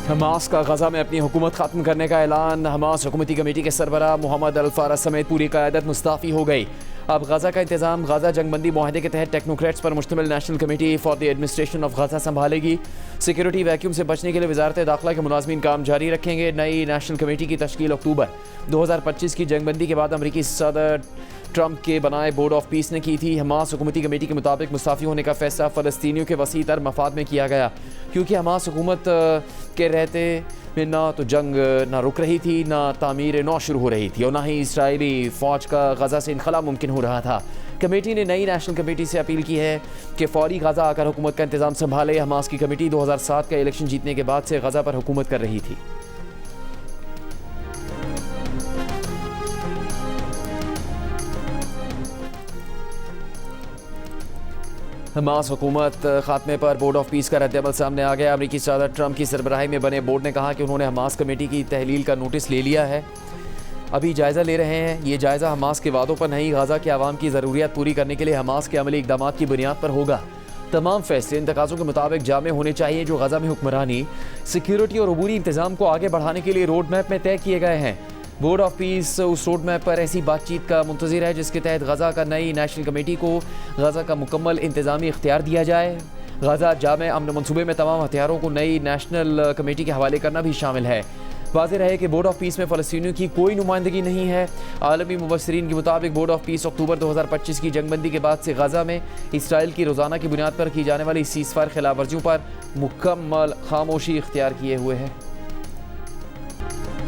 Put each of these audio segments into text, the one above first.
Hamas का गजा में अपनी हुकूमत ख़त्म करने का ऐलान। हमास हुकूमती कमेटी के सरबराह मोहम्मद अल-फारस समेत पूरी क़यादत मुस्ताफ़ी हो गई। अब गजा का इंतज़ाम गजा जंगबंदी मुआहदे के तहत टेक्नोक्रेट्स पर मुश्तमिल national committee for the administration of Gaza संभालेगी। सिक्योरिटी वैक्यूम से बचने के लिए वजारत दाखिला के मुलाजमीन काम जारी रखेंगे। नई नेशनल कमेटी की तश्कील अक्टूबर 2025 की जंगबंदी के बाद अमरीकी सदर ट्रंप के बनाए बोर्ड ऑफ पीस ने की थी। हमास हुकूमती कमेटी के मुताबिक मुस्ताफ़ी होने का फैसला फ़लस्तीनियों के वसी तर मफाद में किया गया, क्योंकि हमास हुकूमत के रहते में ना तो जंग ना रुक रही थी, ना तामीर नौ शुरू हो रही थी और ना ही इसराइली फ़ौज का गजा से इनखला मुमकिन हो रहा था। कमेटी ने नई नेशनल कमेटी से अपील की है कि फ़ौरी गजा आकर हुकूमत का इंतज़ाम संभाले। हमास की कमेटी 2007 का इलेक्शन जीतने के बाद से गजा पर हुकूमत कर रही थी। हमास हुकूमत खात्मे पर बोर्ड ऑफ पीस का रद्द-ए-अमल सामने आ गया। अमरीकी सदर ट्रंप की सरबराही में बने बोर्ड ने कहा कि उन्होंने हमास कमेटी की तहलील का नोटिस ले लिया है, अभी जायज़ा ले रहे हैं। ये जायज़ा हमास के वादों पर नहीं, गजा के अवाम की ज़रूरियात पूरी करने के लिए हमास के अमली इक़दामात की बुनियाद पर होगा। तमाम फैसले इन तकाज़ों के मुताबिक जामे होने चाहिए जो गजा में हुक्मरानी, सिक्योरिटी और अबूरी इंतज़ाम को आगे बढ़ाने के लिए रोड मैप में तय किए गए हैं। बोर्ड ऑफ पीस उस रोड मैप पर ऐसी बातचीत का मुंतज़िर है जिसके तहत गजा का नई नेशनल कमेटी को गजा का मुकम्मल इंतज़ामी इख्तियार दिया जाए। गजा जामे अमन मनसूबे में तमाम हथियारों को नई नेशनल कमेटी के हवाले करना भी शामिल है। वाज़ेह रहे कि बोर्ड ऑफ पीस में फ़लस्तीनियों की कोई नुमाइंदगी नहीं है। आलमी मुबस्सिरीन के मुताबिक बोर्ड ऑफ पीस अक्टूबर 2025 की जंगबंदी के बाद से गजा में इसराइल की रोज़ाना की बुनियाद पर की जाने वाली सीज़फायर खिलाफ वर्जियों पर मुकम्मल खामोशी इख्तियार किए हुए है।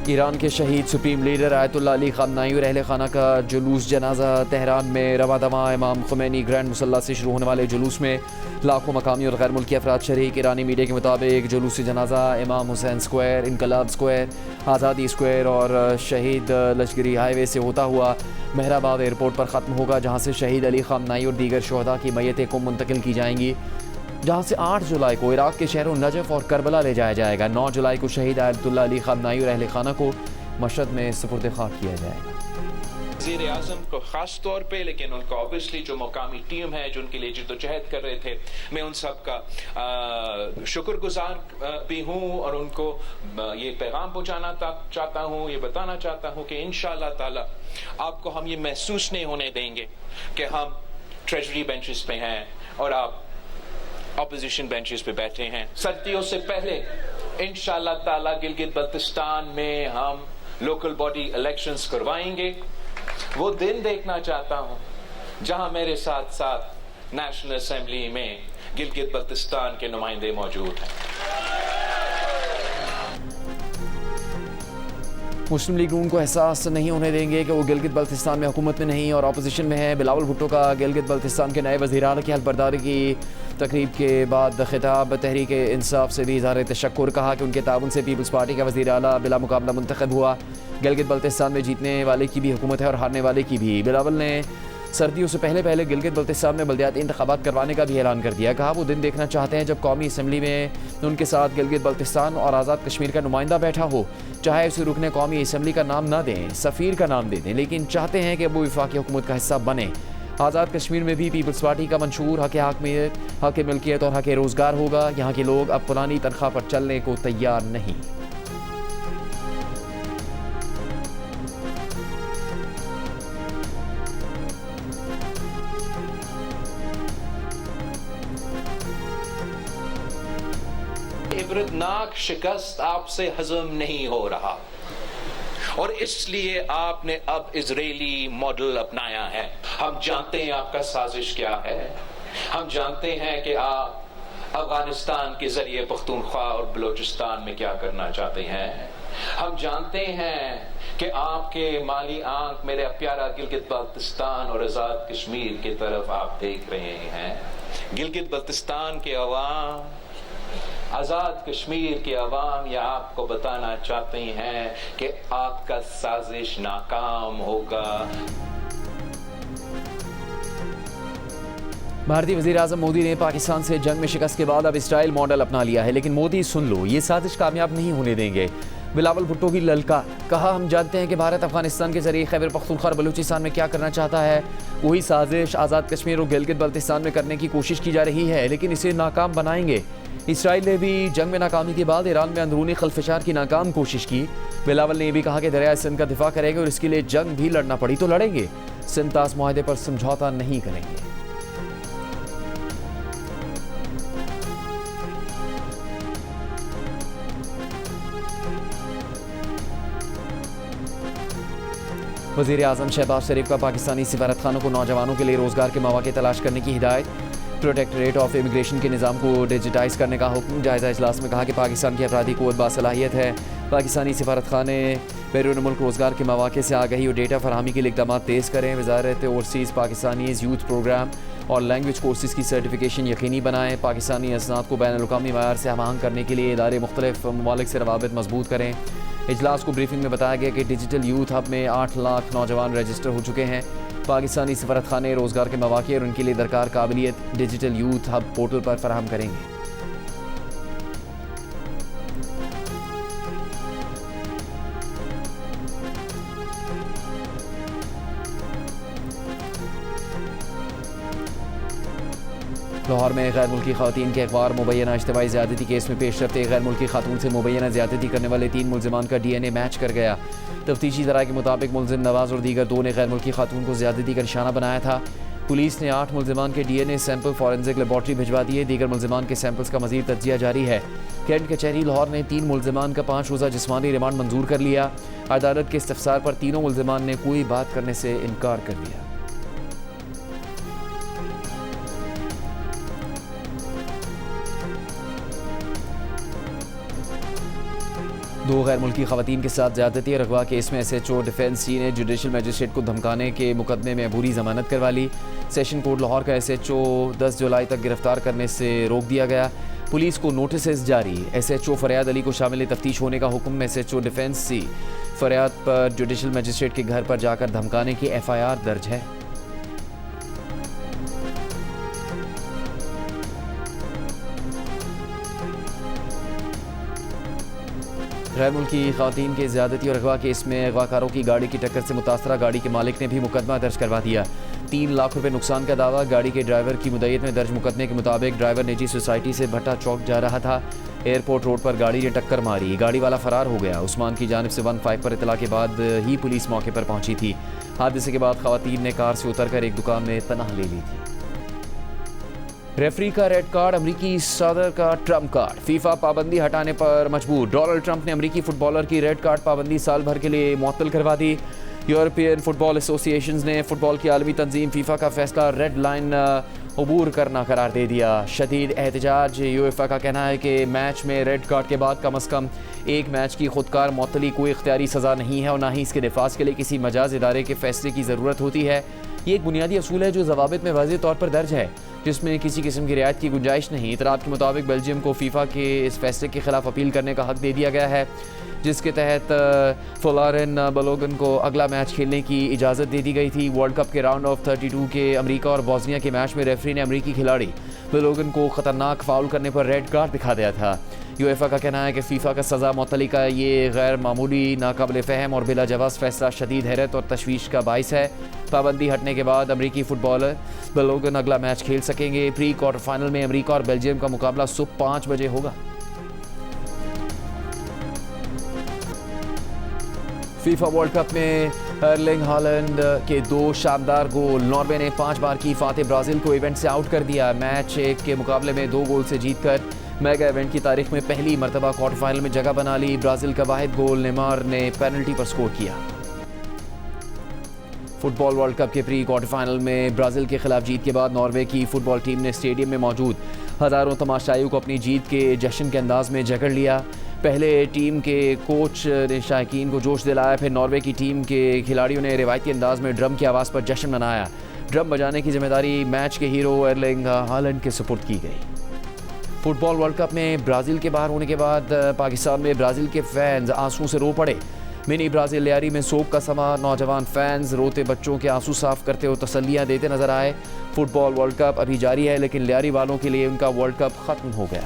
ईरान के शहीद सुप्रीम लीडर आयतुल्लाह अली ख़ामनेई और अहले खाना का जुलूस जनाजा तेहरान में रवा दवा। इमाम खुमैनी ग्रैंड मुसल्ला से शुरू होने वाले जुलूस में लाखों मकामी और गैर मुल्की अफराद शरीक। ईरानी मीडिया के मुताबिक जुलूस जनाजा इमाम हुसैन स्क्वायर, इनकलाब स्क्वायर, आज़ादी स्क्वायर और शहीद लश्करी हाईवे से होता हुआ मेहराबाद एयरपोर्ट पर ख़त्म होगा, जहाँ से शहीद अली ख़ामनेई और दीगर शहदा की मैयतें को मुंतकिल की जाएंगी, जहाँ से 8 जुलाई को इराक़ के शहरों नजफ़ और करबला ले जाया जाएगा। 9 जुलाई को शहीद आयतुल्लाह अली ख़ामनेई और अहले खाना को मशहद में सुपुर्द खाक किया जाएगा। वज़ीर आज़म को ख़ास तौर पे, लेकिन उनको ऑब्वियसली जो मकामी टीम है जो उनके लिए जिद्दोजहद कर रहे थे, मैं उन सब का शुक्रगुजार भी हूँ और उनको ये पैगाम पहुँचाना चाहता हूँ, ये बताना चाहता हूँ कि इंशाअल्लाह ताला आपको हम ये महसूस नहीं होने देंगे कि हम ट्रेजरी बेंचेस पे हैं और आप ऑपोजिशन बेंचेस पे बैठे हैं। सर्दियों से पहले इंशाअल्लाह ताला गिलगित बल्तिस्तान में हम लोकल बॉडी इलेक्शंस करवाएंगे। वो दिन देखना चाहता हूं जहां मेरे साथ साथ नेशनल असेंबली में गिलगित बल्तिस्तान के नुमाइंदे मौजूद हैं। मुस्लिम लीग उनको एहसास नहीं होने देंगे कि वो गिलगित बल्तिस्तान में हुकूमत में नहीं और अपोजिशन में है। बिलावल भुट्टो का गिलगित बल्तिस्तान के नए वज़ीर आला की हल्फबरदारी की तकरीब के बाद खिताब तहरीक इंसाफ से भी इज़हार तशक्कुर, कहा कि उनके ताउन से पीपल्स पार्टी का वज़ीर आला बिला मुकाबला मुंतखब हुआ। गिलगित बल्तिस्तान में जीतने वाले की भी हुकूमत है और हारने वाले की भी। बिलावल ने सर्दियों से पहले गिलगित बल्तिस्तान में बल्दियाती इंतखाबात करवाने का भी ऐलान कर दिया। कहा वो दिन देखना चाहते हैं जब कौमी असम्बली में उनके साथ गिलगित बल्तिस्तान और आज़ाद कश्मीर का नुमाइंदा बैठा हो, चाहे उसे रुकने कौमी असम्बली का नाम ना दें, सफ़ीर का नाम दे दें, लेकिन चाहते हैं कि वो वफाकी हुकूमत का हिस्सा बने। आज़ाद कश्मीर में भी पीपल्स पार्टी का मंशूर हक मिल्कियत और हक रोज़गार होगा। यहाँ के लोग अब पुरानी तनख्वाह पर चलने को तैयार नहीं। इबरतनाक शिकस्त आपसे हजम नहीं हो रहा और इसलिए आपने अब इजरायली मॉडल अपनाया है। हम जानते हैं आपका साजिश क्या है, हम जानते हैं कि आप अफगानिस्तान के जरिए पख्तूनख्वा और बलोचिस्तान में क्या करना चाहते हैं। हम जानते हैं कि आपके माली आंख मेरे प्यारा गिलगित बल्तिस्तान और आज़ाद कश्मीर की तरफ आप देख रहे हैं। गिलगित बल्तिस्तान के अवाम, आज़ाद कश्मीर के अवाम ये आपको बताना चाहते हैं कि आपका साजिश नाकाम होगा। भारतीय वज़ीर आज़म मोदी ने पाकिस्तान से जंग में शिकस्त के बाद अब इसराइल मॉडल अपना लिया है, लेकिन मोदी सुन लो, ये साजिश कामयाब नहीं होने देंगे। बिलावल भुट्टो की ललकार, कहा हम जानते हैं कि भारत अफगानिस्तान के जरिए खैबर पख्तूनख्वा और बलूचिस्तान में क्या करना चाहता है। वही साजिश आज़ाद कश्मीर और गिलगित बल्तिस्तान में करने की कोशिश की जा रही है, लेकिन इसे नाकाम बनाएंगे। इसराइल ने भी जंग में नाकामी के बाद ईरान में अंदरूनी खलफशार की नाकाम कोशिश की। बिलावल ने भी कहा कि दरियाए सिंध का दिफा करेंगे और इसके लिए जंग भी लड़ना पड़ी तो लड़ेंगे, सिंध तास मुआहदे पर समझौता नहीं करेंगे। वज़ीर आज़म शहबाज शरीफ का पाकिस्तानी सिफारतखानों को नौजवानों के लिए रोजगार के मौके तलाश करने की हिदायत। प्रोटेक्टरेट ऑफ इमिग्रेशन के निज़ाम को डिजिटाइज करने का हुक्म। जायज़ा इजलास में कहा कि पाकिस्तान की अफरादी क़ुव्वत बासलाहियत है। पाकिस्तानी सिफारतखाने बैरून मुल्क रोजगार के मौके से आगही और डेटा फरहमी के लिए इक़दाम तेज़ करें। वज़ारत ओवरसीज़ पाकिस्तानीज़ यूथ प्रोग्राम और लैंग्वेज कोर्सेज़ की सर्टिफिकेशन यकीनी बनाएँ। पाकिस्तानी असनाद को बैनुल-अक़वामी मयार से हम आहंग करने के लिए इदारे मुख्तलिफ ममालिक से रवाबित मजबूत करें। इजलास को ब्रीफिंग में बताया गया कि डिजिटल यूथ हब में 8 लाख नौजवान रजिस्टर हो चुके हैं। पाकिस्तानी सफारतखाने रोजगार के मौके और उनके लिए दरकार काबिलियत डिजिटल यूथ हब पोर्टल पर फराहम करेंगे। लाहौर में गैर मुल्की ख़वातीन के अखबार मुबैना इज्तिमाई ज़्यादती केस में पेशरफ्त गैर मुल्की खातून से मुबैना ज़्यादती करने वाले 3 मुल्ज़िमान का DNA मैच कर गया। तफ्तीशी ज़राए के मुताबिक मुल्ज़िम नवाज़ और दीगर 2 ने गैर मुल्की खातून को ज़्यादती का निशाना बनाया था। पुलिस ने 8 मुल्ज़िमान के DNA सैंपल फॉरेंसिक लेबॉर्ट्री भिजवा दिए। दीगर मुल्ज़िमान के सैंपल्स का मज़ीद तज्जिया जारी है। कैंट कचहरी लाहौर ने 3 मुल्ज़िमान का 5 रोज़ा जिस्मानी रिमांड मंजूर कर लिया। अदालत के इस्तफसार पर तीनों मुल्ज़िमान ने कोई बात करने से इनकार कर दिया। दो गैर मुल्की ख़वातीन के साथ ज़्यादती और अगवा केस में SHO डिफेंस सी ने जुडिशल मजिस्ट्रेट को धमकाने के मुकदमे में अबूरी ज़मानत करवा ली। सेशन कोर्ट लाहौर का SHO 10 जुलाई तक गिरफ्तार करने से रोक दिया गया। पुलिस को नोटिस जारी। SHO फरियाद अली को शामिल तफ्तीश होने का हुक्म। SHO डिफेंस सी फरियाद पर जुडिशल मजिस्ट्रेट के घर पर जाकर धमकाने की FIR दर्ज है। गैर मुल्की ख़वातीन के ज़्यादती और अगवा केस में अगवाकारों की गाड़ी की टक्कर से मुतासरा गाड़ी के मालिक ने भी मुकदमा दर्ज करवा दिया। 3 लाख रुपए नुकसान का दावा। गाड़ी के ड्राइवर की मुद्दत में दर्ज मुकदमे के मुताबिक ड्राइवर निजी सोसाइटी से भट्टा चौक जा रहा था। एयरपोर्ट रोड पर गाड़ी ने टक्कर मारी। गाड़ी वाला फरार हो गया। उस्मान की जानिब से 15 पर इतला के बाद ही पुलिस मौके पर पहुंची थी। हादसे के बाद ख़वातीन ने कार से उतरकर एक दुकान में पनाह ले ली थी। रेफरी का रेड कार्ड, अमरीकी सदर का ट्रम्प कार्ड। फीफा पाबंदी हटाने पर मजबूर। डोनाल्ड ट्रंप ने अमरीकी फुटबॉलर की रेड कार्ड पाबंदी साल भर के लिए मुअत्तल करवा दी। यूरोपियन फुटबॉल एसोसिएशंस ने फुटबॉल की आलमी तंजीम फीफा का फैसला रेड लाइन अबूर करना करार दे दिया। शदीद एहतजाज। यूएफए का कहना है कि मैच में रेड कार्ड के बाद कम अज़ कम एक मैच की खुदकार मुअत्तली कोई इख्तियारी सज़ा नहीं है और ना ही इसके निफाज के लिए किसी मजाज इदारे के फैसले की ज़रूरत होती है। ये एक बुनियादी असूल है जो ज़वाबित में वाज़ेह तौर पर दर्ज है, जिसमें किसी किस्म की रियायत की गुंजाइश नहीं। इतरात के मुताबिक बेल्जियम को फीफा के इस फैसले के खिलाफ अपील करने का हक दे दिया गया है, जिसके तहत फ्लोरेन बलोगन को अगला मैच खेलने की इजाज़त दे दी गई थी। वर्ल्ड कप के राउंड ऑफ 32 के अमेरिका और बॉस्निया के मैच में रेफरी ने अमेरिकी खिलाड़ी बलोगन को ख़तरनाक फाउल करने पर रेड कार्ड दिखा दिया था। यूएफए का कहना है कि फीफा का सज़ा मुअत्तली का ये गैर मामूली, नाकाबिल फ़हम और बिला जवाज़ फैसला शदीद हैरत और तशवीश का बाइस है। पाबंदी हटने के बाद अमरीकी फुटबॉलर बलोगन अगला मैच खेल सकेंगे। प्री क्वार्टर फाइनल में अमरीका और बेल्जियम का मुकाबला सुबह 5 बजे होगा। फीफा वर्ल्ड कप में एर्लिंग हालैंड के 2 शानदार गोल। नॉर्वे ने 5 बार की फाते ब्राज़ील को इवेंट से आउट कर दिया। मैच 1 के मुकाबले में 2 गोल से जीतकर मेगा इवेंट की तारीख में पहली मरतबा क्वार्टर फाइनल में जगह बना ली। ब्राज़ील का वाहिद गोल नेमार ने पेनल्टी पर स्कोर किया। फुटबॉल वर्ल्ड कप के प्री क्वार्टर फाइनल में ब्राज़ील के खिलाफ जीत के बाद नॉर्वे की फुटबॉल टीम ने स्टेडियम में मौजूद हज़ारों तमाशाइयों को अपनी जीत के जश्न के अंदाज में जकड़ लिया। पहले टीम के कोच ने शायकीन को जोश दिलाया, फिर नॉर्वे की टीम के खिलाड़ियों ने रिवायती अंदाज में ड्रम की आवाज़ पर जश्न मनाया। ड्रम बजाने की जिम्मेदारी मैच के हीरो एर्लिंग हालैंड के सुपुर्द की गई। फुटबॉल वर्ल्ड कप में ब्राज़ील के बाहर होने के बाद पाकिस्तान में ब्राज़ील के फैंस आंसुओं से रो पड़े। मिनी ब्राज़ील लियारी में सोग का समा। नौजवान फैंस रोते बच्चों के आंसू साफ करते और तसल्लियाँ देते नजर आए। फुटबॉल वर्ल्ड कप अभी जारी है, लेकिन लियारी वालों के लिए उनका वर्ल्ड कप ख़त्म हो गया।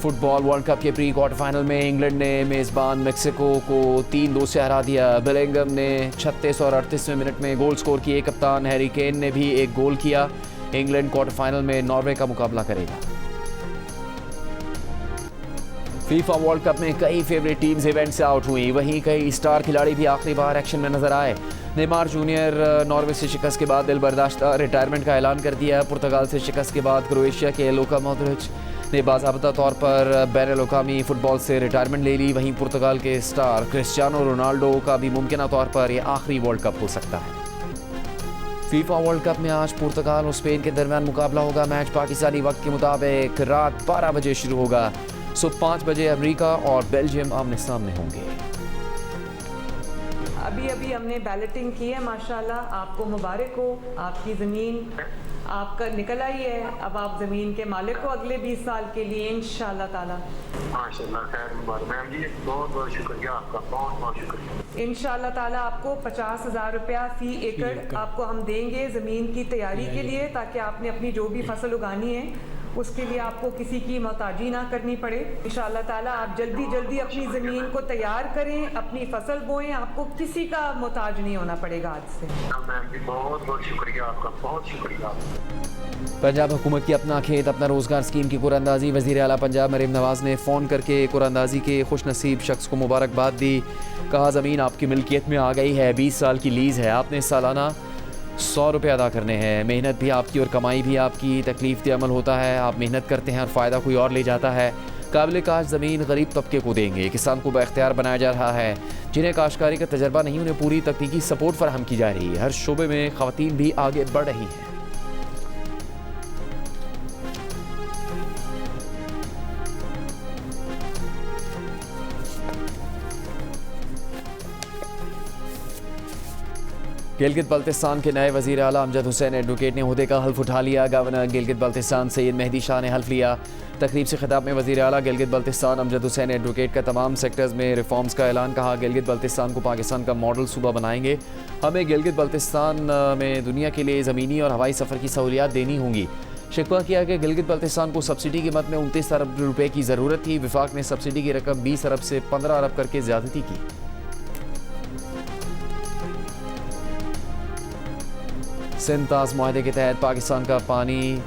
फुटबॉल वर्ल्ड कप के प्री क्वार्टर फाइनल में इंग्लैंड ने मेज़बान मेक्सिको को 3-2 से हरा दिया। बेलिंगम ने 36 और 38वें मिनट में गोल स्कोर किए। कप्तान हैरी केन ने भी एक गोल किया। इंग्लैंड क्वार्टर फाइनल में नॉर्वे का मुकाबला करेगा। फीफा वर्ल्ड कप में कई फेवरेट टीम्स इवेंट से आउट हुई, वहीं कई स्टार खिलाड़ी भी आखिरी बार एक्शन में नजर आए। नेमार जूनियर नॉर्वे से शिकस्त के बाद दिल बर्दाश्ता रिटायरमेंट का ऐलान कर दिया। पुर्तगाल से शिकस्त के बाद क्रोएशिया के लुका मॉड्रिच ने बाज़ाब्ता तौर पर बैनुल-अक़वामी फुटबॉल से रिटायरमेंट ले ली। वहीं पुर्तगाल के स्टार क्रिस्टियानो रोनाल्डो का भी मुमकिन तौर पर यह आखिरी वर्ल्ड कप हो सकता है। फीफा वर्ल्ड कप में आज पुर्तगाल और स्पेन के दरमियान मुकाबला होगा। मैच पाकिस्तानी वक्त के मुताबिक रात 12 बजे शुरू होगा। सुबह 5 बजे अमेरिका और बेल्जियम आमने सामने होंगे। अभी हमने बैलेटिंग की है, माशाल्लाह आपको मुबारक हो। आपकी ज़मीन आपका निकल आई है, अब आप ज़मीन के मालिक हो अगले 20 साल के लिए इंशाल्लाह ताला। माशाल्लाह, खैर मुबारक मैम जी, बहुत बहुत शुक्रिया आपका, बहुत बहुत शुक्रिया। इंशाल्लाह ताला आपको 50,000 रुपया फ़ी एकड़ आपको हम देंगे ज़मीन की तैयारी के लिए, ताकि आपने अपनी जो भी फसल उगानी है उसके लिए आपको किसी की मोहताजी ना करनी पड़े। इंशाल्लाह ताला आप जल्दी जल्दी अपनी ज़मीन को तैयार करें, अपनी फसल बोएं, आपको किसी का मोहताज नहीं होना पड़ेगा आज से। मैम जी बहुत बहुत शुक्रिया आपका, बहुत शुक्रिया। पंजाब हुकूमत की अपना खेत अपना रोज़गार स्कीम की कुरानंदाजी, वज़ीर आला पंजाब मरीम नवाज़ ने फ़ोन करके कुरानंदाजी के खुश नसीब शख्स को मुबारकबाद दी। कहा ज़मीन आपकी मिल्कियत में आ गई है, 20 साल की लीज़ है, आपने सालाना 100 रुपये अदा करने हैं। मेहनत भी आपकी और कमाई भी आपकी, तकलीफ पे अमल होता है, आप मेहनत करते हैं और फ़ायदा कोई और ले जाता है। काबिल काश ज़मीन गरीब तबके को देंगे। किसान को बाख्तियार बनाया जा रहा है। जिन्हें काश्तकारी का तजर्बा नहीं, उन्हें पूरी तकनीकी सपोर्ट फराहम की जा रही है। हर शोबे में ख़वातीन भी आगे बढ़ रही हैं। गिलगित बल्तिस्तान के नए वज़ीर आला अमजद हुसैन एडवोकेट ने ओहदे का हल्फ उठा लिया। गवर्नर गिलगित बल्तिस्तान सैयद मेहदी शाह ने हल्फ लिया। तकरीब से खिताब में वज़ीर आला गिलगित बल्तिस्तान अमजद हुसैन एडवोकेट का तमाम सेक्टर्स में रिफॉर्म्स का ऐलान। कहा गिलगित बल्तिस्तान को पाकिस्तान का मॉडल सूबा बनाएंगे। हमें गिलगित बल्तिस्तान में दुनिया के लिए ज़मीनी और हवाई सफ़र की सहूलियात देनी होंगी। शिकवा किया कि गिलगित बल्तिस्तान को सब्सिडी की मद में 29 अरब रुपये की ज़रूरत थी। विफाक ने सब्सिडी की रकम 20 अरब से 15 अरब करके ज़्यादती की। सिंध ताज़ मुआहदे के तहत पाकिस्तान का पानी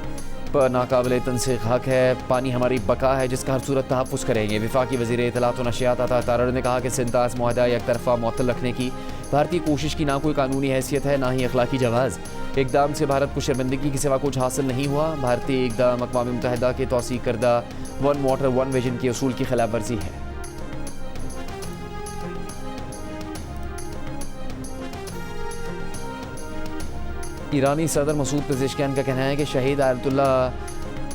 पर नाकाबिले तनसीख हक है। पानी हमारी बका है जिसका हर सूरत तहफ़्फ़ुज़ करेंगे। वफाकी वज़ीर इत्तलात व नशियात अता तारड़ ने कहा कि सिंध ताज़ मुआहदा एक तरफ़ा मुअत्तल रखने की भारतीय कोशिश की ना कोई कानूनी हैसियत है, ना ही अखलाकी जवाज़। इक़दाम से भारत को शर्मिंदगी के सिवा कुछ हासिल नहीं हुआ। भारतीय इक़दाम अक़वाम मुत्तहिदा के तौसीक़ करदा वन वाटर वन विजन के उसूल की खिलाफ वर्जी है। ईरानी सदर मसूद पेज़ेशकियान का कहना है कि शहीद आयतुल्लाह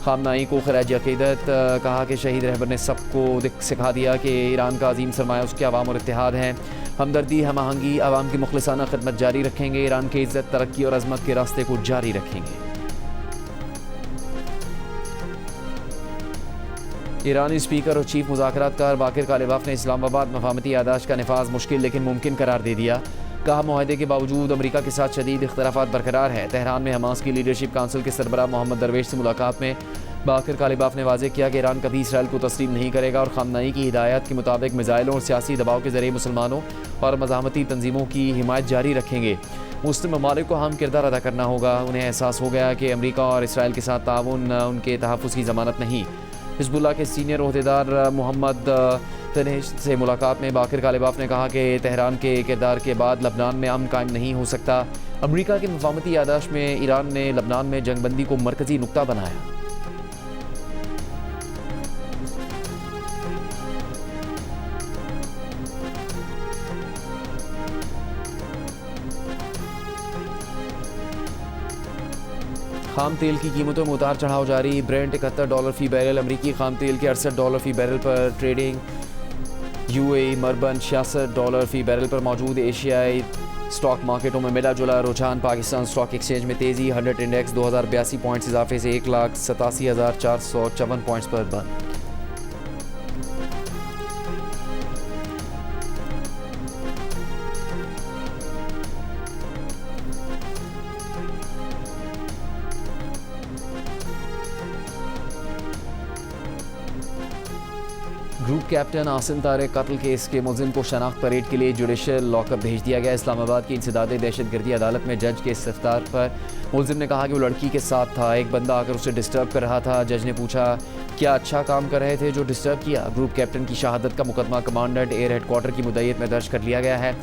ख़ामनाई को ख़राज अक़ीदत। कहा कि शहीद रहबर ने सबको सिखा दिया कि ईरान का अजीम सरमाया उसके अवाम और इत्तेहाद हैं। हमदर्दी हम आहंगी अवाम की मुखलिसाना खिदमत जारी रखेंगे। ईरान के इज़्ज़त तरक्की और अज़मत के रास्ते को जारी रखेंगे। ईरानी स्पीकर और चीफ मुज़ाकरातकार बाकिर कालिबाफ ने इस्लामाबाद मफाहमती यादाश्त का नफाज मुश्किल लेकिन मुमकिन करार दे दिया। कहा मुआहदे के बावजूद अमरीका के साथ शदीद इख्तलाफात बरकरार है। तेहरान में हमास की लीडरशिप काउंसिल के सरबराह मोहम्मद दरवेश से मुलाकात में बाकिर कालिबाफ ने वाज़ेह किया कि ईरान कभी इसराइल को तस्लीम नहीं करेगा और ख़ामनाई की हिदायत के मुताबिक मिज़ाइलों और सियासी दबाव के ज़रिए मुसलमानों और मज़ाहमती तंजीमों की हिमायत जारी रखेंगे। मुस्लिम ममालिक को अहम किरदार अदा करना होगा। उन्हें एहसास हो गया कि अमरीका और इसराइल के साथ ताउन उनके तहफ़्फ़ुज़ की ज़मानत नहीं। हिज़्बुल्लाह के सीनियर ओहदेदार मोहम्मद तनेश से मुलाकात में बाकिर कालिबाफ ने कहा कि तेहरान के किरदार के बाद लबनान में अमन कायम नहीं हो सकता। अमरीका की मफाहमती यादाश्त में ईरान ने लबनान में जंगबंदी को मरकज़ी नुक्ता बनाया। खाम तेल की कीमतों में उतार चढ़ाव जारी। ब्रेंट $71 फ़ी बैरल, अमरीकी खाम तेल के $68 फ़ी बैरल पर ट्रेडिंग। यूएई मरबन $66 फ़ी बैरल पर मौजूद। एशियाई स्टॉक मार्केटों में मिला जुला रुझान। पाकिस्तान स्टॉक एक्सचेंज में तेज़ी। 100 इंडेक्स 2082 पॉइंट्स इजाफे से 1,87,454 पॉइंट्स पर बंद। ग्रुप कैप्टन आसिम तारिक कत्ल केस के मुलजिम को शनाख्त परेड के लिए जुडिशल लॉकअप भेज दिया गया। इस्लामाबाद की इंसदादे दहशतगर्दी अदालत में जज के इस्तफ्तार पर मुलजिम ने कहा कि वो लड़की के साथ था, एक बंदा आकर उसे डिस्टर्ब कर रहा था। जज ने पूछा क्या अच्छा काम कर रहे थे जो डिस्टर्ब किया। ग्रुप कैप्टन की शहादत का मुकदमा कमांडेंट एयर हेडक्वार्टर की मुद्दईयत में दर्ज कर लिया गया है।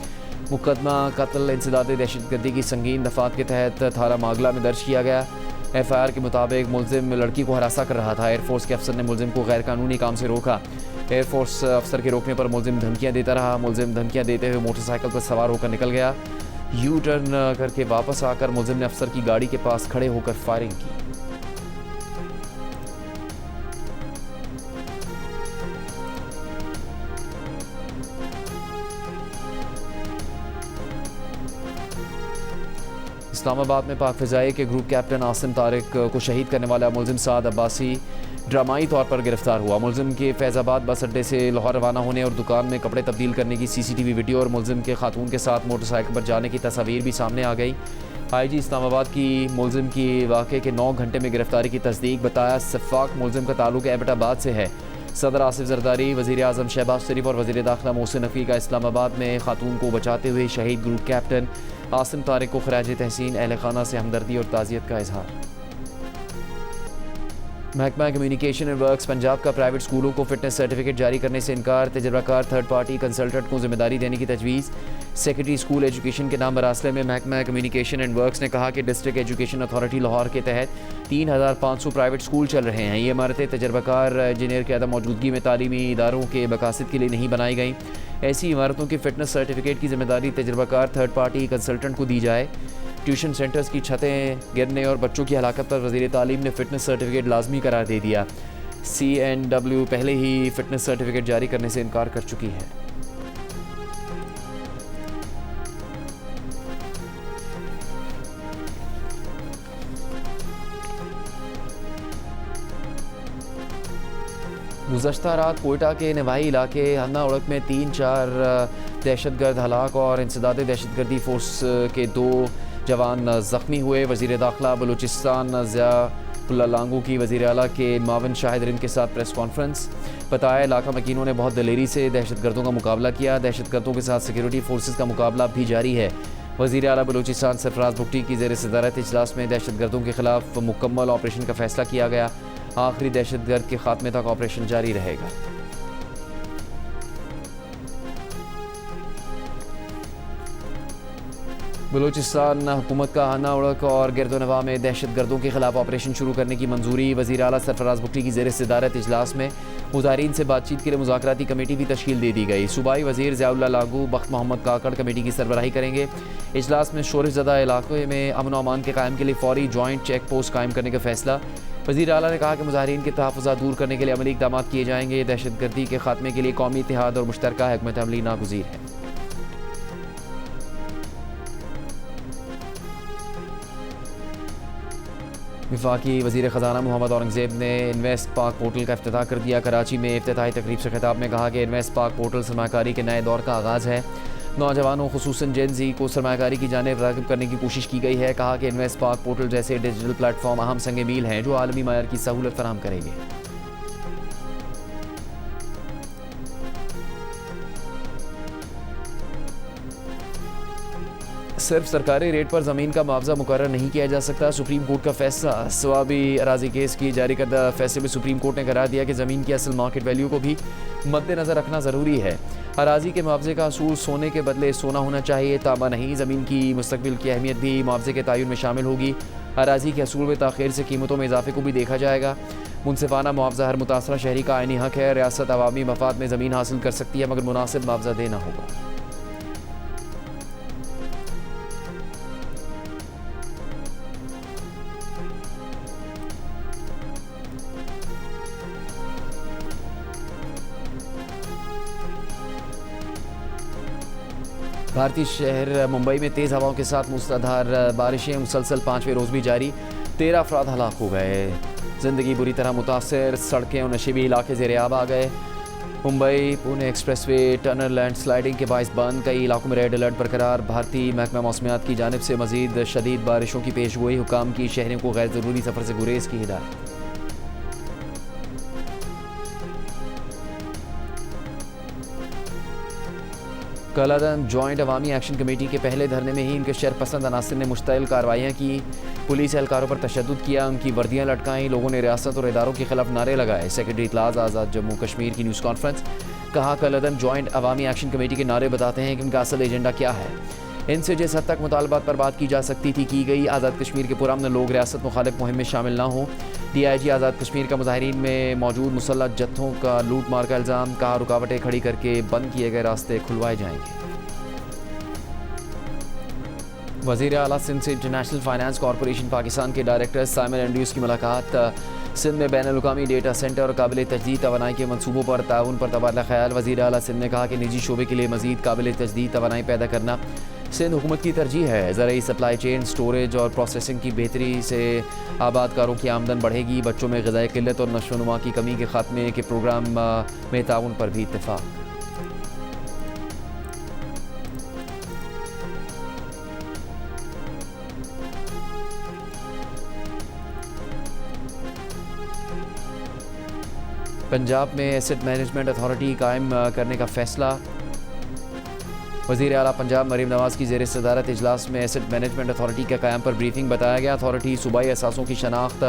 मुकदमा कत्ल इंसदादे दहशतगर्दी की संगीन दफात के तहत थाना मागला में दर्ज किया गया। FIR के मुताबिक मुलजिम लड़की को हरासा कर रहा था। एयरफोर्स के अफसर ने मुलजिम को गैर कानूनी काम से रोका। एयरफोर्स अफसर के रोकने पर मुलजिम धमकियां देता रहा। मुलजिम धमकियां देते हुए मोटरसाइकिल पर सवार होकर निकल गया। यू टर्न करके वापस आकर मुलजिम ने अफसर की गाड़ी के पास खड़े होकर फायरिंग की। इस्लामाबाद में पाक फ़िज़ाई के ग्रुप कैप्टन आसिम तारिक को शहीद करने वाला मुलजिम साद अब्बासी ड्रामाई तौर पर गिरफ्तार हुआ। मुलजिम के फैज़ाबाद बस अड्डे से लाहौर रवाना होने और दुकान में कपड़े तब्दील करने की CCTV वीडियो और मुलजिम के खातून के साथ मोटरसाइकिल पर जाने की तस्वीर भी सामने आ गई। IG इस्लामाबाद की मुलजिम की वाक़े के 9 घंटे में गिरफ्तारी की तस्दीक बताया। सफ़ाक मुलजिम का ताल्लुक एबटाबाद से है। सदर आसिफ जरदारी, वज़ीर आज़म शहबाज शरीफ और वज़ीर दाखिला मोहसिन नकवी का इस्लामाबाद में खातून को बचाते हुए शहीद ग्रुप कैप्टन आसिम तारिक को खराज तहसीन अहल खाना से हमदर्दी और ताज़ियत का इजहार। महकमा कम्युनिकेशन एंड वर्क्स पंजाब का प्राइवेट स्कूलों को फिटनेस सर्टिफिकेट जारी करने से इनकार। तजर्बाकार थर्ड पार्टी कंसल्टेंट को जिम्मेदारी देने की तजवीज़। सेक्रेटरी स्कूल एजुकेशन के नाम मरासले में महकमा कम्युनिकेशन एंड वर्क्स ने कहा कि डिस्ट्रिक्ट एजुकेशन अथॉरिटी लाहौर के तहत 3500 प्राइवेट स्कूल चल रहे हैं। ये इमारतें तजर्बाकार इंजीनियर की अदम मौजूदगी में तालीमी इदारों के मकासद के लिए नहीं बनाई गई। ऐसी इमारतों की फिटनेस सर्टिफिकेट की जिम्मेदारी तजर्बाकार थर्ड पार्टी कंसल्टेंट को दी जाए। ट्यूशन सेंटर्स की छतें गिरने और बच्चों की हलाकत पर वज़ीर तालीम ने फ़िटनेस सर्टिफिकेट लाजमी करार दे दिया। CNW पहले ही फ़िटनेस सर्टिफिकेट जारी करने से इनकार कर चुकी है। गुज़श्ता रात कोयटा के नवाही इलाके हन्ना उड़क में 3-4 दहशतगर्द हलाक और इंसदादे दहशतगर्दी फोर्स के 2 जवान ज़ख्मी हुए। वज़ीर दाखिला बलूचिस्तान ज़ियाउल्लाह लांगू की वज़ीर आला के मावन शाहिद रिंद के साथ प्रेस कॉन्फ्रेंस। बताया इलाका मकीनों ने बहुत दलेरी से दहशतगर्दों का मुकाबला किया। दहशतगर्दों के साथ सिक्योरिटी फोर्सेस का मुकाबला भी जारी है। वज़ीर आला बलूचिस्तान सरफराज भुट्टी की ज़ेर सदारत इजलास में दहशतगर्दों के खिलाफ मुकम्मल ऑपरेशन का फैसला किया गया। आखिरी दहशतगर्द के खात्मे तक ऑपरेशन जारी रहेगा। बलूचिस्तान हुकूमत का हन्ना उड़क और गिरदोनवा में दहशतगर्दों के खिलाफ ऑपरेशन शुरू करने की मंजूरी। वज़ीर आला सरफराज भुट्टी की ज़ेर सदारत इजलास में मुज़ाहिरीन से बातचीत के लिए मुज़ाकराती कमेटी भी तश्कील दे दी गई। सूबाई वज़ीर ज़ियाउल्लाह लांगू बख्त मोहम्मद काकड़ कमेटी की सरबराही करेंगे। इजलास में शोरश ज़दा इलाक़े में अमन और अमान के कायम के लिए फौरी जॉइंट चेक पोस्ट कायम करने का फैसला। वज़ीर आला ने कहा कि मुज़ाहिरीन के तहफ़्फ़ुज़ात दूर करने के लिए अमली इक़दाम किए जाएंगे। दहशतगर्दी के खात्मे के लिए कौमी इत्तेहाद और मुश्तरका हिकमत अमली नागुज़ीर है। वफाकी वज़ीर ख़ज़ाना मोहम्मद औरंगज़ेब ने इन्वेस्ट पाक पोर्टल का इफ्तिताह कर दिया। कराची में इफ्तिताही तकरीब से खिताब में कहा कि इन्वेस्ट पाक पोर्टल सरमाकारी के नए दौर का आगाज़ है। नौजवानों खुसूसन जेन ज़ी को सरमाकारी की जानिब राग़िब करने की कोशिश की गई है। कहा कि इन्वेस्ट पाक पोर्टल जैसे डिजिटल प्लेटफॉर्म अहम संग मील हैं जो आलमी मायार की सहूलत फराहम करेंगे। सिर्फ सरकारी रेट पर ज़मीन का मुआवजा मुकर्रर नहीं किया जा सकता। सुप्रीम कोर्ट का फैसला। सवाबी अराजी केस की जारी करदा फैसले में सुप्रीम कोर्ट ने करार दिया कि ज़मीन की असल मार्केट वैल्यू को भी मद्देनज़र रखना ज़रूरी है। अराजी के मुआवजे का असूल सोने के बदले सोना होना चाहिए, तांबा नहीं। ज़मीन की मुस्तकबिल की अहमियत भी मुआवजे के तयन में शामिल होगी। अराजी के असूल में ताख़ीर से कीमतों में इजाफे को भी देखा जाएगा। मुनसिफाना मुआवजा हर मुतासरा शहरी का आइनी हक है। रियासत अवामी मफाद में ज़मीन हासिल कर सकती है मगर मुनासिब मुआवजा देना होगा। भारतीय शहर मुंबई में तेज़ हवाओं के साथ मूसलाधार बारिशें मुसलसल 5वें रोज़ भी जारी। 13 अफराद हलाक हो गए। ज़िंदगी बुरी तरह मुतासर। सड़कें और नशीबी इलाके ज़ेरे आब आ गए। Mumbai Pune expressway tunnel landsliding के बायस बंद। कई इलाकों में रेड अलर्ट बरकरार। भारतीय महकमा मौसमियात की जानिब से मज़ीद शदीद बारिशों की पेशगोई। हुकाम की शहरों को गैर ज़रूरी सफ़र से गुरेज की हिदायत। कलादम जॉइंट अवामी एक्शन कमेटी के पहले धरने में ही इनके शरपसंद अनासर ने मुश्तइल कार्रवाइयाँ की, पुलिस एहलकारों पर तशद्दुद किया, उनकी वर्दियाँ लटकाईं, लोगों ने रियासत और इदारों के खिलाफ नारे लगाए। सेक्रेटरी इतलात आज़ाद जम्मू कश्मीर की न्यूज़ कॉन्फ्रेंस, कहा कलादम जॉइंट अवामी एक्शन कमेटी के नारे बताते हैं कि उनका असल एजेंडा क्या है। इनसे जिस हद तक मुतालबात पर बात की जा सकती थी की गई। आज़ाद कश्मीर के पुरअमन लोग रियासत मुखालिफ मुहिम में शामिल ना हों। DIG आज़ाद कश्मीर का मुजाहिरीन में मौजूद मुसल्लह जत्थों का लूट मार का इल्ज़ाम, कहा रुकावटें खड़ी करके बंद किए गए रास्ते खुलवाए जाएंगे। वज़ीर आला सिंध से इंटरनेशनल फाइनेंस कॉरपोरेशन पाकिस्तान के डायरेक्टर साइमन एंड्रयूज़ की मुलाकात। सिंध में बैनुल-अक़वामी डेटा सेंटर और काबिल तजदीद तवानाई के मनसूबों पर ताउन पर तबादला ख्याल। वज़ीर आला सिंध ने कहा कि निजी शोबे के लिए मज़ीद काबिल तजदीद तवानाई पैदा करना सिंध हुकूमत की तरजीह है। ज़राई सप्लाई चेन, स्टोरेज और प्रोसेसिंग की बेहतरी से आबादकारों की आमदन बढ़ेगी। बच्चों में ग़िज़ाई क़िल्लत और नशोनुमा की कमी के ख़ात्मे के प्रोग्राम में ताउन पर भी इत्तेफाक। पंजाब में एसेट मैनेजमेंट अथॉरिटी कायम करने का फ़ैसला। वज़ीर आला पंजाब मरीम नवाज़ की ज़ेर सदारत इजलास में एसेट मैनेजमेंट अथॉरिटी के क़याम पर ब्रीफिंग बताया गया। अथॉरिटी सूबाई असासों की शनाख्त,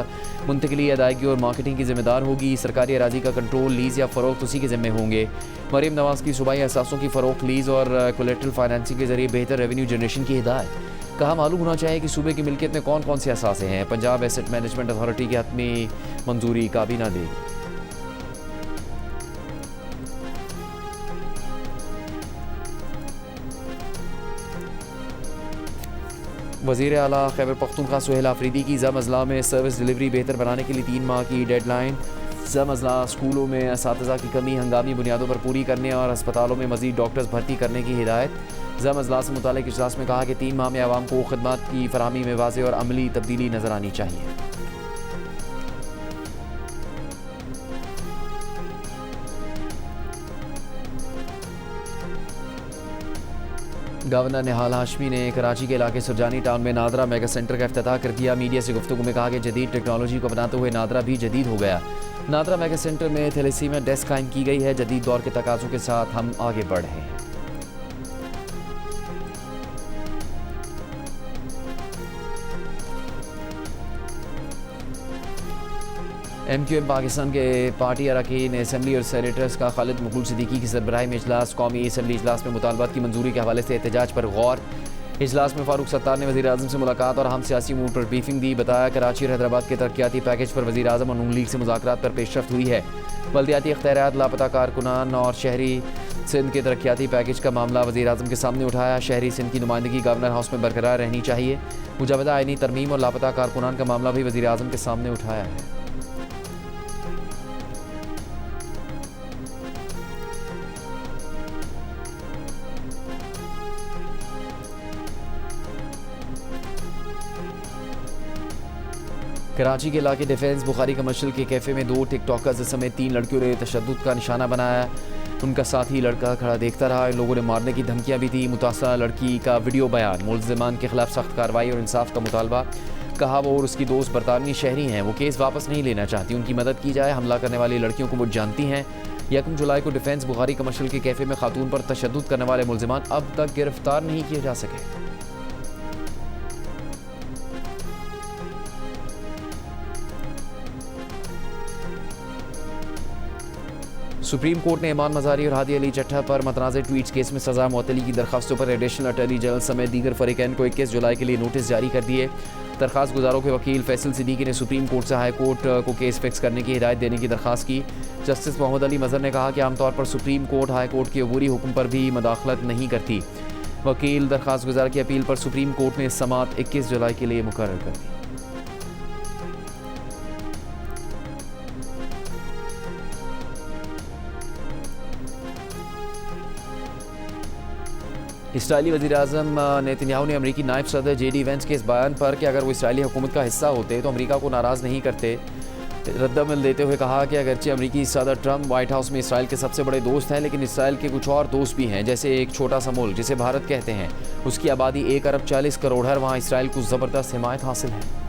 मुंतकिली, अदायगी और मार्केटिंग की ज़िम्मेदार होगी। सरकारी अराज़ी का कंट्रोल, लीज़ या फ़रोख्त उसी के ज़िम्मे होंगे। मरीम नवाज़ की सूबाई असासों की फ़रोख्त, लीज़ और कोलेट्रल फाइनेंसिंग के ज़रिए बेहतर रेवेन्यू जनरेशन की हिदायत। कहा मालूम होना चाहिए कि सूबे की मिल्कियत में कौन कौन से असासे हैं। पंजाब एसेट मैनेजमेंट अथॉरिटी की हतमी मंजूरी काबीना देगी। वज़ीर आला खैबर पख्तूनख्वा सुहेल आफरीदी की ज़म अज़ला में सर्विस डिलीवरी बेहतर बनाने के लिए 3 माह की डेडलाइन। ज़म अज़ला स्कूलों में असातिज़ा की कमी हंगामी बुनियादों पर पूरी करने और अस्पतालों में मज़ीद डॉक्टर्स भर्ती करने की हिदायत। ज़म अज़ला से मुताल्लिक़ इजलास में कहा कि 3 माह में आवाम को खदमात की फराहमी में वाज़ेह और अमली तब्दीली नज़र आनी चाहिए। गवर्नर निहाल हाशमी ने कराची के इलाके सुरजानी टाउन में नादरा मेगा सेंटर का इफ्तिताह कर दिया। मीडिया से गुफ्तगू में कहा कि जदीद टेक्नोलॉजी को अपनाते हुए नादरा भी जदीद हो गया। नादरा मेगा सेंटर में थैलेसीमिया डेस्क कायम की गई है। जदीद दौर के तकाज़ों के साथ हम आगे बढ़ रहे हैं। MQM पाकिस्तान के पार्टी अरकान असम्बली और सेनेटर्स का खालिद मकबूल सिद्दीकी की सरबराही में इजलास। कौमी असम्बली इजलास में मुतालबात की मंजूरी के हवाले से एहतजाज पर गौर। इजलास में फारूक सत्तार ने वज़ीर आज़म से मुलाकात और अहम सियासी मूड पर ब्रीफिंग दी। बताया कराची और हैदराबाद के तरक्याती पैकेज पर वज़ीर आज़म और नून लीग से मुज़ाकरात पर पेशरफ्त हुई है। बल्दियाती इख्तियारात, लापता कारकुनान और शहरी सिंध के तरक्याती पैकेज का मामला वज़ीर आज़म के सामने उठाया। शहरी सिंध की नुमाइंदगी गवर्नर हाउस में बरकरार रहनी चाहिए। मुजवदा आइनी तरमीम और लापता कारकुनान का मामला भी वज़ीर आज़म के सामने उठाया है। कराची के इलाके डिफेंस बुखारी कमर्शियल के कैफ़े में 2 टिकटॉकर्स समेत 3 लड़कियों ने तशद्दुद का निशाना बनाया। उनका साथी लड़का खड़ा देखता रहा। इन लोगों ने मारने की धमकियां भी दी। मुतासरा लड़की का वीडियो बयान, मुल्ज़िमान के खिलाफ सख्त कार्रवाई और इंसाफ का मुतालबा। कहा वो और उसकी दोस्त बरतानवी शहरी हैं, वो केस वापस नहीं लेना चाहती, उनकी मदद की जाए। हमला करने वाली लड़कियों को वो जानती हैं। 1 जुलाई को डिफेंस बुखारी कमर्शियल के कैफ़े में खातून पर तशद्दुद करने वाले मुल्ज़िमान अब तक गिरफ्तार नहीं किए जा सके। सुप्रीम कोर्ट ने इमान मज़ारी और हादी अली चट्ठा पर मतनाज़ ट्वीट्स केस में सज़ा मुअत्तली की दरखास्तों पर एडिशनल अटॉर्नी जनरल समेत दीगर फरीकैन को 21 जुलाई के लिए नोटिस जारी कर दिए। दरखास्त गुजारों के वकील फैसल सिद्दीकी ने सुप्रीम कोर्ट से हाई कोर्ट को केस फिक्स करने की हिदायत देने की दरखास्त की। जस्टिस मोहम्मद अली मज़हर ने कहा कि आमतौर पर सुप्रीम कोर्ट हाई कोर्ट के अबूरी हुक्म पर भी मदाखलत नहीं करती। वकील दरखास्त गुजार की अपील पर सुप्रीम कोर्ट ने समाअत 21 जुलाई के लिए मुकर्रर कर दी। इसराइली वज़ीर-ए-आज़म नेतन्याहू ने अमरीकी नायब सदर JD वेंस के इस बयान पर कि अगर वो इसराइली हुकूमत का हिस्सा होते तो अमरीका को नाराज़ नहीं करते, रद्दमल देते हुए कहा कि अगरचे अमरीकी सदर ट्रंप वाइट हाउस में इसराइल के सबसे बड़े दोस्त हैं, लेकिन इसराइल के कुछ और दोस्त भी हैं, जैसे एक छोटा सा मुल्क जिसे भारत कहते हैं, उसकी आबादी 1 अरब 40 करोड़ है, वहाँ इसराइल को ज़बरदस्त हिमायत हासिल है।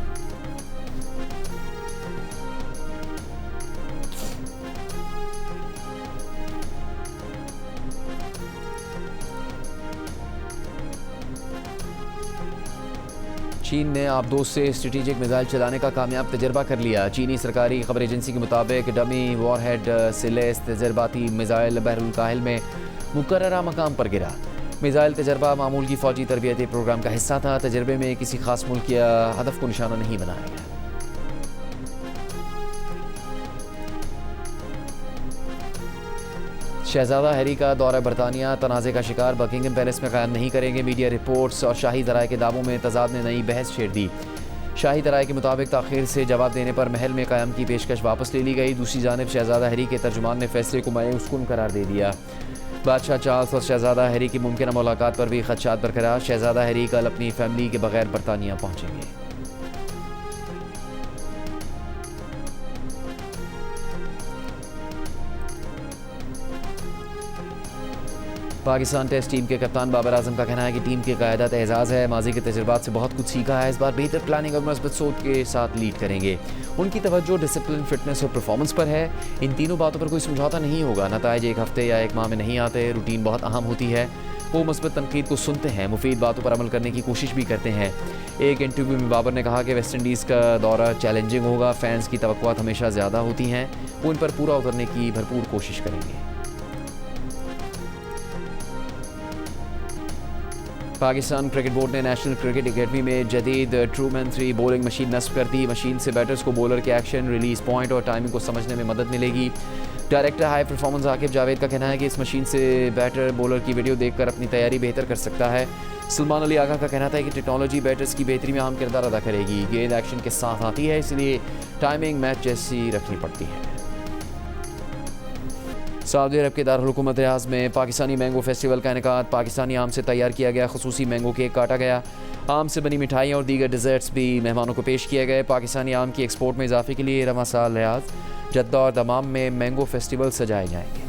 मशीन ने आबदोज से स्ट्रेटेजिक मिसाइल चलाने का कामयाब तजर्बा कर लिया। चीनी सरकारी खबर एजेंसी के मुताबिक डमी वॉरहेड से लैस तजर्बाती मिसाइल बहरुल काहिल में मुकर्ररा मकाम पर गिरा। मिसाइल तजर्बा मामूल की फ़ौजी तरबियती प्रोग्राम का हिस्सा था। तजर्बे में किसी खास मुल्क या हदफ को निशाना नहीं बनाया गया। शहजादा हैरी का दौरा बरतानिया तनाज़े का शिकार, बकिंगम पैलेस में क़याम नहीं करेंगे। मीडिया रिपोर्ट्स और शाही ज़राए के दावों में तजाद ने नई बहस छेड़ दी। शाही ज़राए के मुताबिक ताख़ीर से जवाब देने पर महल में क़याम की पेशकश वापस ले ली गई। दूसरी जानिब शहजादा हैरी के तर्जुमान ने फैसले को मायूस कुन करार दे दिया। बादशाह चार्ल्स और शहजादा हैरी की मुमकिन मुलाकात पर भी खदशात बरकरार। शहजादा हैरी कल अपनी फैमिली के बगैर बरतानिया पहुँचेंगे। पाकिस्तान टेस्ट टीम के कप्तान बाबर आजम का कहना है कि टीम की क़यादत एजाज़ है। माजी के तजुर्बात से बहुत कुछ सीखा है। इस बार बेहतर प्लानिंग और मस्बत सोच के साथ लीड करेंगे। उनकी तवज्जो डिसिप्लिन, फिटनेस और परफॉर्मेंस पर है। इन तीनों बातों पर कोई समझौता नहीं होगा। नताइज एक हफ्ते या एक माह में नहीं आते। रूटीन बहुत अहम होती है। वो मस्बत तनकीद को सुनते हैं, मुफीद बातों पर अमल करने की कोशिश भी करते हैं। एक इंटरव्यू में बाबर ने कहा कि वेस्ट इंडीज़ का दौरा चैलेंजिंग होगा। फैंस की तवक्कुआत हमेशा ज़्यादा होती हैं। वो इन पर पूरा उतरने की भरपूर कोशिश करेंगे। पाकिस्तान क्रिकेट बोर्ड ने नेशनल क्रिकेट एकेडमी में जदीद ट्रूमैन 3 बॉलिंग मशीन नस्ब कर दी। मशीन से बैटर्स को बॉलर के एक्शन, रिलीज पॉइंट और टाइमिंग को समझने में मदद मिलेगी। Director high performance Aqib Javed का कहना है कि इस मशीन से बैटर बॉलर की वीडियो देखकर अपनी तैयारी बेहतर कर सकता है। सलमान अली आगा का कहना था कि टेक्नोलॉजी बैटर्स की बेहतरी में अहम किरदार अदा करेगी। गेंद एक्शन के साथ आती है, इसलिए टाइमिंग मैच जैसी रखनी पड़ती है। सऊदी अरब के दारुल हुकूमत रियाद में पाकिस्तानी मैंगो फेस्टिवल का इनेकाद। पाकिस्तानी आम से तैयार किया गया खुसूसी मैंगो केक काटा गया। आम से बनी मिठाइयाँ और दीगर डिज़र्ट्स भी मेहमानों को पेश किए गए। पाकिस्तानी आम की एक्सपोर्ट में इजाफे के लिए रवां साल रियाद, जद्दा और दमाम में मैंगो फेस्टिवल सजाए जाएंगे।